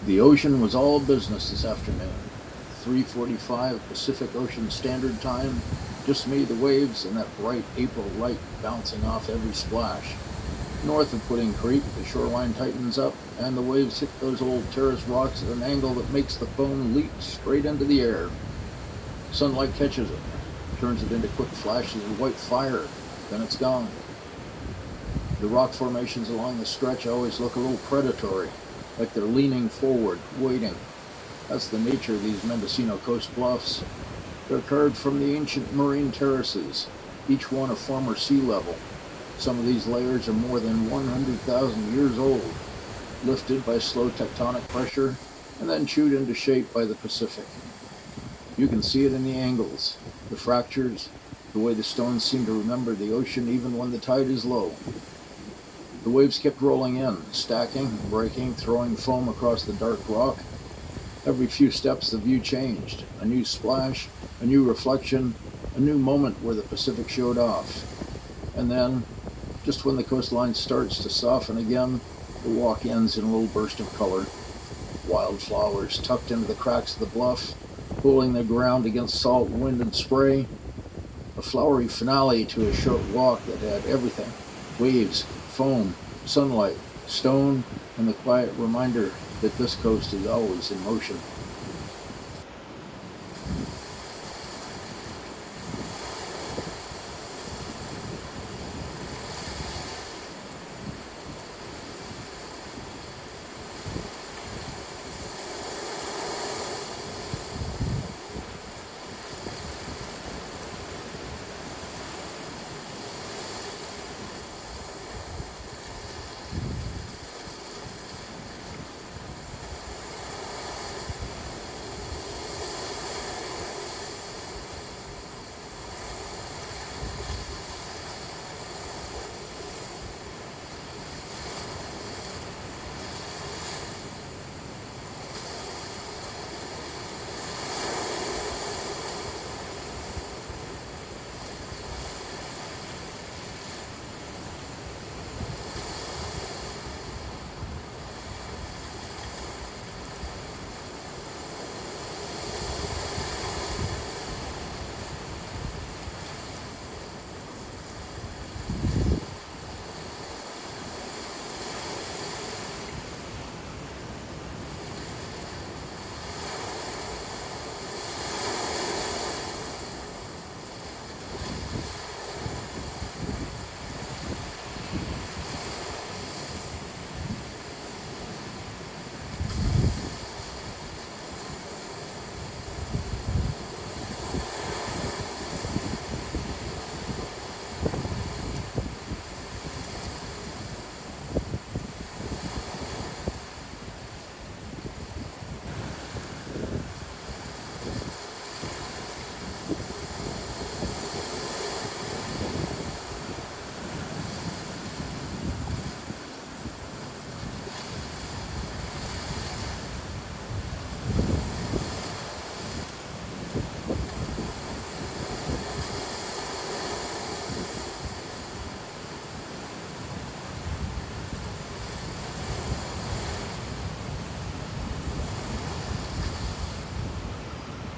The ocean was all business this afternoon. 3:45 Pacific Ocean Standard Time. Just me, the waves, and that bright April light bouncing off every splash. North of Pudding Creek, the shoreline tightens up, and the waves hit those old terrace rocks at an angle that makes the foam leap straight into the air. Sunlight catches it, turns it into quick flashes of white fire, then it's gone. The rock formations along the stretch always look a little predatory, like they're leaning forward, waiting. That's the nature of these Mendocino Coast bluffs. They're carved from the ancient marine terraces, each one a former sea level. Some of these layers are more than 100,000 years old, lifted by slow tectonic pressure, and then chewed into shape by the Pacific. You can see it in the angles, the fractures, the way the stones seem to remember the ocean even when the tide is low. The waves kept rolling in, stacking, breaking, throwing foam across the dark rock. Every few steps the view changed. A new splash, a new reflection, a new moment where the Pacific showed off. And then, just when the coastline starts to soften again, the walk ends in a little burst of color. Wildflowers tucked into the cracks of the bluff, pulling the ground against salt wind and spray. A flowery finale to a short walk that had everything: waves, foam, sunlight, stone, and the quiet reminder that this coast is always in motion.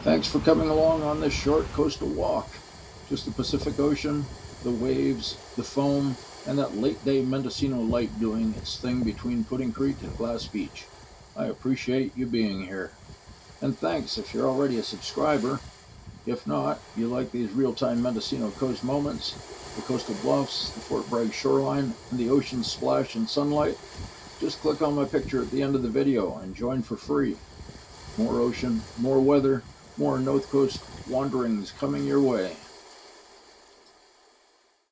Thanks for coming along on this short coastal walk. Just the Pacific Ocean, the waves, the foam, and that late-day Mendocino light doing its thing between Pudding Creek and Glass Beach. I appreciate you being here. And thanks if you're already a subscriber. If not, you like these real-time Mendocino Coast moments, the coastal bluffs, the Fort Bragg shoreline, and the ocean splash and sunlight, just click on my picture at the end of the video and join for free. More ocean, more weather, more North Coast wanderings coming your way.